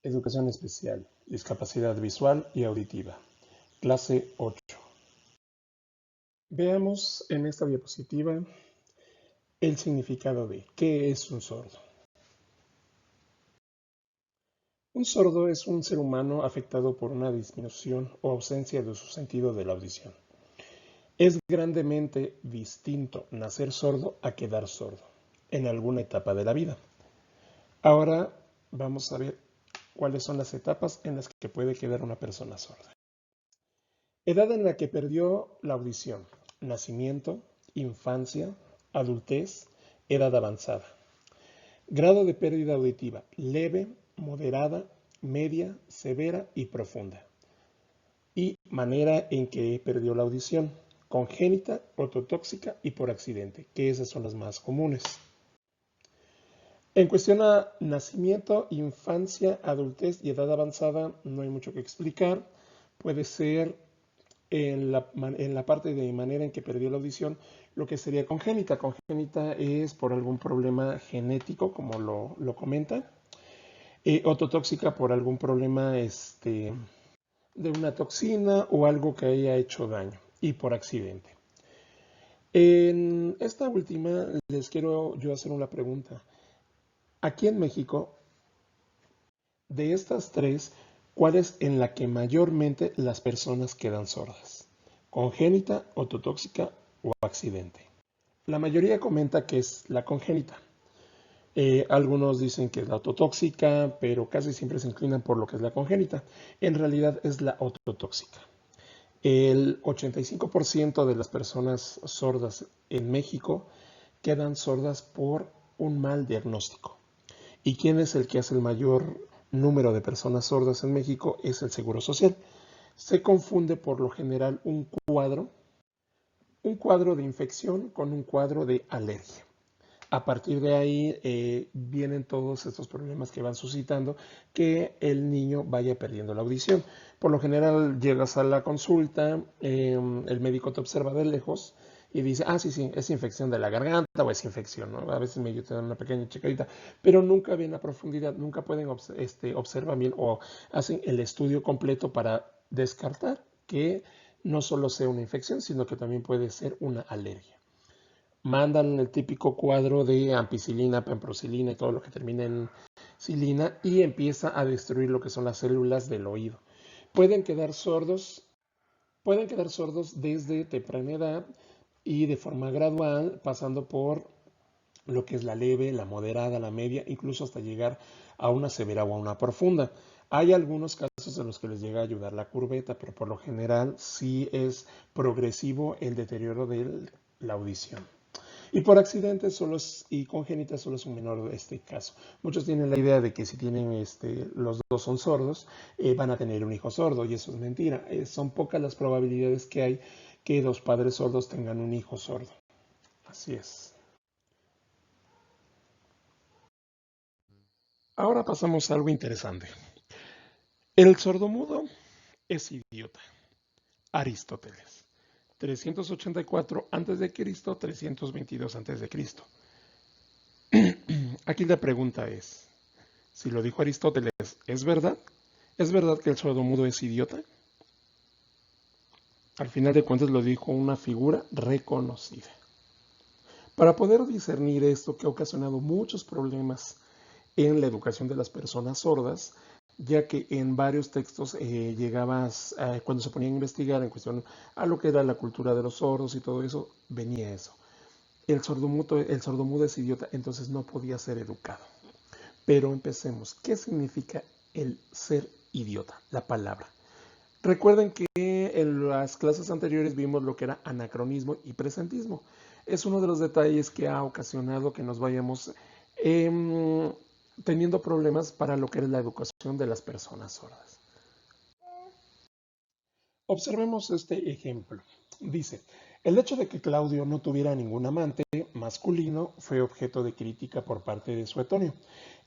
Educación especial, discapacidad visual y auditiva. Clase 8. Veamos en esta diapositiva el significado de ¿qué es un sordo? Un sordo es un ser humano afectado por una disminución o ausencia de su sentido de la audición. Es grandemente distinto nacer sordo a quedar sordo en alguna etapa de la vida. Ahora vamos a ver cuáles son las etapas en las que puede quedar una persona sorda. Edad en la que perdió la audición: nacimiento, infancia, adultez, edad avanzada. Grado de pérdida auditiva: leve, moderada, media, severa y profunda. Y manera en que perdió la audición: congénita, ototóxica y por accidente, que esas son las más comunes. En cuestión a nacimiento, infancia, adultez y edad avanzada, no hay mucho que explicar. Puede ser en la parte de manera en que perdió la audición, lo que sería congénita. Congénita es por algún problema genético, como lo comenta. Ototóxica por algún problema de una toxina o algo que haya hecho daño, y por accidente. En esta última les quiero yo hacer una pregunta. Aquí en México, de estas tres, ¿cuál es en la que mayormente las personas quedan sordas? ¿Congénita, ototóxica o accidente? La mayoría comenta que es la congénita. Algunos dicen que es la ototóxica, pero casi siempre se inclinan por lo que es la congénita. En realidad es la ototóxica. El 85% de las personas sordas en México quedan sordas por un mal diagnóstico. ¿Y quién es el que hace el mayor número de personas sordas en México? Es el Seguro Social. Se confunde por lo general un cuadro de infección con un cuadro de alergia. A partir de ahí vienen todos estos problemas que van suscitando que el niño vaya perdiendo la audición. Por lo general llegas a la consulta, el médico te observa de lejos y dice, sí, es infección de la garganta o es infección, ¿no? A veces me te dan una pequeña checadita, pero nunca ven a profundidad, nunca pueden observar bien o hacen el estudio completo para descartar que no solo sea una infección, sino que también puede ser una alergia. Mandan el típico cuadro de ampicilina, pamprocilina y todo lo que termina en silina y empieza a destruir lo que son las células del oído. Pueden quedar sordos desde temprana edad y de forma gradual, pasando por lo que es la leve, la moderada, la media, incluso hasta llegar a una severa o a una profunda. Hay algunos casos en los que les llega a ayudar la curveta, pero por lo general sí es progresivo el deterioro de la audición. Y por accidente y congénita solo es un menor de este caso. Muchos tienen la idea de que si tienen los dos son sordos, van a tener un hijo sordo, y eso es mentira. Son pocas las probabilidades que hay que los padres sordos tengan un hijo sordo. Así es. Ahora pasamos a algo interesante. El sordomudo es idiota. Aristóteles. 384 a.C., 322 a.C. Aquí la pregunta es, si lo dijo Aristóteles, ¿es verdad? ¿Es verdad que el sordomudo es idiota? Al final de cuentas lo dijo una figura reconocida. Para poder discernir esto, que ha ocasionado muchos problemas en la educación de las personas sordas, ya que en varios textos llegabas, cuando se ponía a investigar en cuestión a lo que era la cultura de los sordos y todo eso, venía eso. El sordomudo es idiota, entonces no podía ser educado. Pero empecemos. ¿Qué significa el ser idiota? La palabra. Recuerden que en las clases anteriores vimos lo que era anacronismo y presentismo. Es uno de los detalles que ha ocasionado que nos vayamos teniendo problemas para lo que es la educación de las personas sordas. Observemos este ejemplo. Dice, el hecho de que Claudio no tuviera ningún amante masculino fue objeto de crítica por parte de Suetonio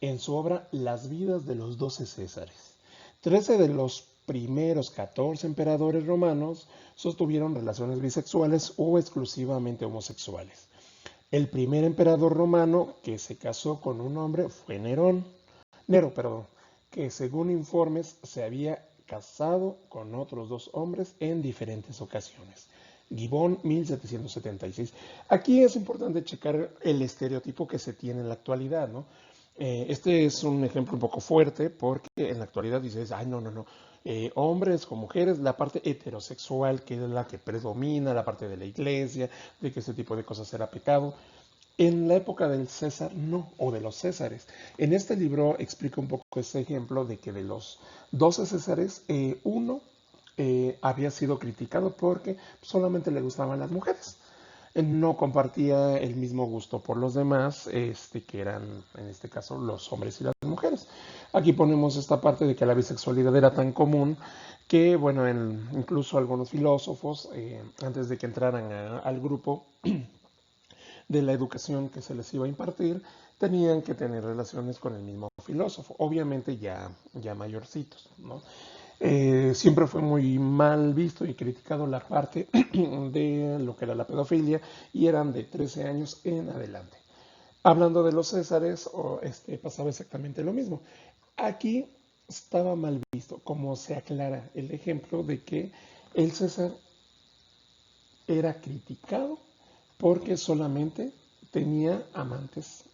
en su obra Las vidas de los 12 Césares. 13 de los primeros 14 emperadores romanos sostuvieron relaciones bisexuales o exclusivamente homosexuales. El primer emperador romano que se casó con un hombre fue Nero. que según informes se había casado con otros 2 hombres en diferentes ocasiones. Gibbon, 1776. Aquí es importante checar el estereotipo que se tiene en la actualidad, ¿no? Este es un ejemplo un poco fuerte porque en la actualidad dices, ay, no, no, no, hombres con mujeres, la parte heterosexual que es la que predomina, la parte de la iglesia, de que ese tipo de cosas era pecado. En la época del César, no, o de los Césares. En este libro explica un poco ese ejemplo de que de los 12 Césares, uno había sido criticado porque solamente le gustaban las mujeres. No compartía el mismo gusto por los demás, que eran en este caso los hombres y las mujeres. Aquí ponemos esta parte de que la bisexualidad era tan común que, bueno, incluso algunos filósofos, antes de que entraran al grupo, de la educación que se les iba a impartir, tenían que tener relaciones con el mismo filósofo, obviamente ya mayorcitos, ¿no? Siempre fue muy mal visto y criticado la parte de lo que era la pedofilia y eran de 13 años en adelante. Hablando de los Césares, pasaba exactamente lo mismo. Aquí estaba mal visto, como se aclara el ejemplo de que el César era criticado porque solamente tenía amantes,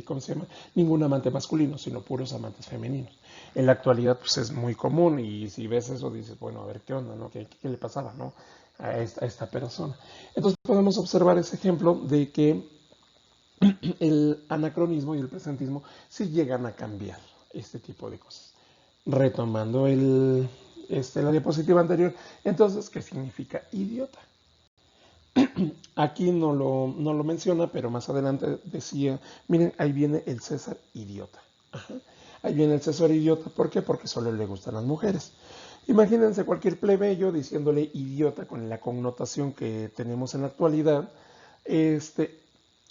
¿cómo se llama? Ningún amante masculino, sino puros amantes femeninos. En la actualidad, pues es muy común y si ves eso dices, bueno, a ver qué onda, ¿no? ¿Qué le pasaba, ¿no? A esta persona. Entonces podemos observar ese ejemplo de que el anacronismo y el presentismo sí llegan a cambiar este tipo de cosas. Retomando la diapositiva anterior, entonces, ¿qué significa idiota? Aquí no lo menciona, pero más adelante decía, miren, ahí viene el César idiota. Ajá. Ahí viene el César idiota, ¿por qué? Porque solo le gustan las mujeres. Imagínense cualquier plebeyo diciéndole idiota con la connotación que tenemos en la actualidad,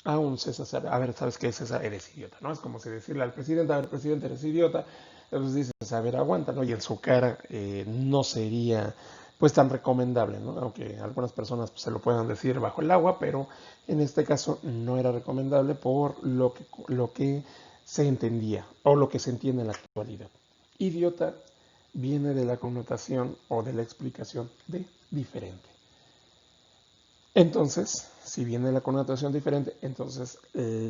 a un César, a ver, ¿sabes qué, César? Eres idiota, ¿no? Es como si decirle al presidente, a ver, presidente, eres idiota. Entonces dices, a ver, aguanta, ¿no? Y en su cara no sería pues tan recomendable, ¿no? Aunque algunas personas pues, se lo puedan decir bajo el agua, pero en este caso no era recomendable por lo que se entendía o lo que se entiende en la actualidad. Idiota viene de la connotación o de la explicación de diferente. Entonces, si viene la connotación diferente, entonces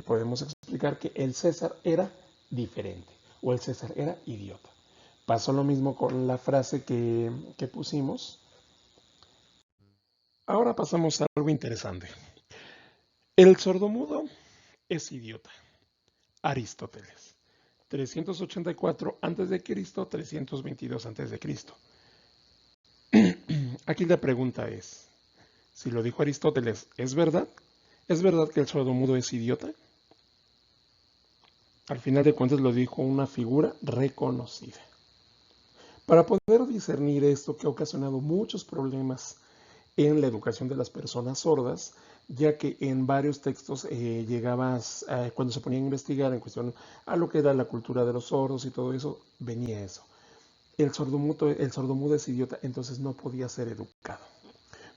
podemos explicar que el César era diferente o el César era idiota. Pasó lo mismo con la frase que pusimos. Ahora pasamos a algo interesante. El sordomudo es idiota. Aristóteles. 384 a.C., 322 a.C. Aquí la pregunta es, si lo dijo Aristóteles, ¿es verdad? ¿Es verdad que el sordomudo es idiota? Al final de cuentas lo dijo una figura reconocida. Para poder discernir esto que ha ocasionado muchos problemas en la educación de las personas sordas, ya que en varios textos llegabas, cuando se ponía a investigar en cuestión a lo que era la cultura de los sordos y todo eso, venía eso. El sordomudo es idiota, entonces no podía ser educado.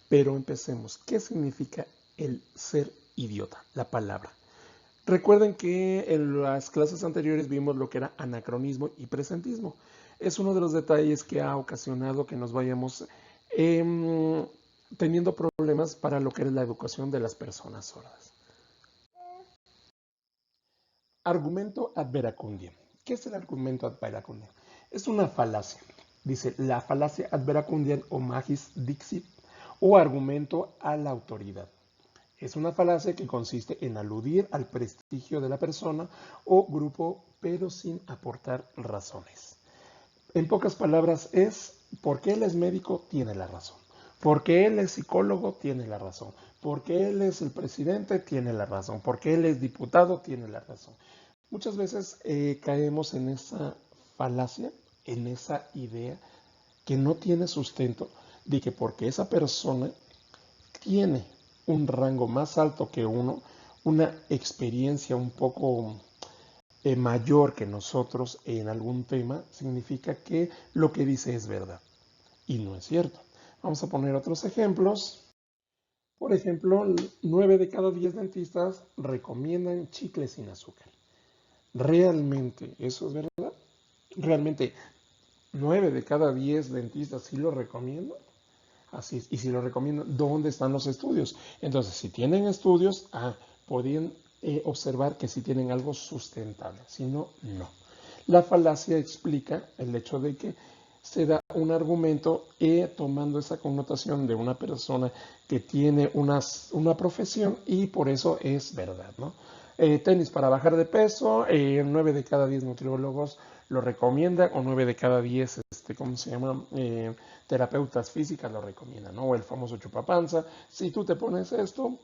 Pero empecemos. ¿Qué significa el ser idiota? La palabra. Recuerden que en las clases anteriores vimos lo que era anacronismo y presentismo. Es uno de los detalles que ha ocasionado que nos vayamos teniendo problemas para lo que es la educación de las personas sordas. Argumento ad veracundiam. ¿Qué es el argumento ad veracundiam? Es una falacia. Dice la falacia ad veracundiam o magis dixit o argumento a la autoridad. Es una falacia que consiste en aludir al prestigio de la persona o grupo, pero sin aportar razones. En pocas palabras es, porque él es médico, tiene la razón. Porque él es psicólogo, tiene la razón. Porque él es el presidente, tiene la razón. Porque él es diputado, tiene la razón. Muchas veces caemos en esa falacia, en esa idea que no tiene sustento de que porque esa persona tiene un rango más alto que uno, una experiencia un poco mayor que nosotros en algún tema, significa que lo que dice es verdad. Y no es cierto. Vamos a poner otros ejemplos. Por ejemplo, 9 de cada 10 dentistas recomiendan chicles sin azúcar. ¿Realmente eso es verdad? Realmente, 9 de cada 10 dentistas sí lo recomiendan. Así es. Y si lo recomiendan, ¿dónde están los estudios? Entonces, si tienen estudios, podrían observar que si tienen algo sustentable. Si no, no. La falacia explica el hecho de que se da un argumento tomando esa connotación de una persona que tiene una profesión y por eso es verdad, ¿no? Tenis para bajar de peso, 9 de cada 10 nutriólogos lo recomiendan, o 9 de cada 10, ¿cómo se llama? Terapeutas físicas lo recomiendan, ¿no? O el famoso chupapanza. Si tú te pones esto,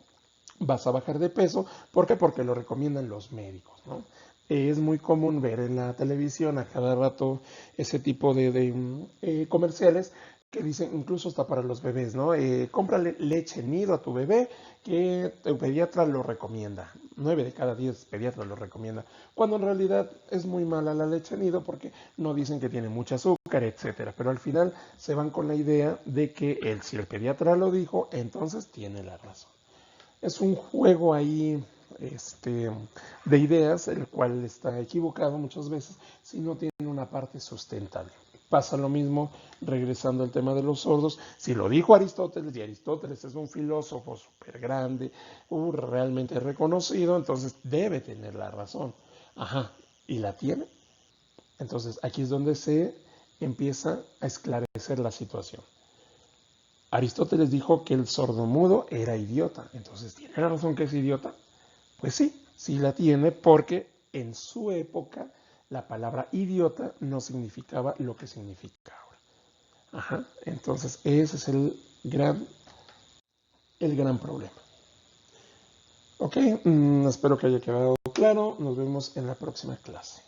vas a bajar de peso. ¿Por qué? Porque lo recomiendan los médicos, ¿no? Es muy común ver en la televisión a cada rato ese tipo de comerciales que dicen, incluso hasta para los bebés, ¿no? Cómprale leche nido a tu bebé que tu pediatra lo recomienda. 9 de cada 10 pediatras lo recomienda. Cuando en realidad es muy mala la leche nido porque no dicen que tiene mucho azúcar, etcétera. Pero al final se van con la idea de que si el pediatra lo dijo, entonces tiene la razón. Es un juego ahí de ideas, el cual está equivocado muchas veces si no tiene una parte sustentable. Pasa lo mismo regresando al tema de los sordos. Si lo dijo Aristóteles, y Aristóteles es un filósofo súper grande, realmente reconocido, entonces debe tener la razón. Ajá, ¿y la tiene? Entonces aquí es donde se empieza a esclarecer la situación. Aristóteles dijo que el sordomudo era idiota. Entonces, ¿tiene la razón que es idiota? Pues sí, sí la tiene porque en su época la palabra idiota no significaba lo que significa ahora. Ajá, entonces ese es el gran problema. Ok, espero que haya quedado claro. Nos vemos en la próxima clase.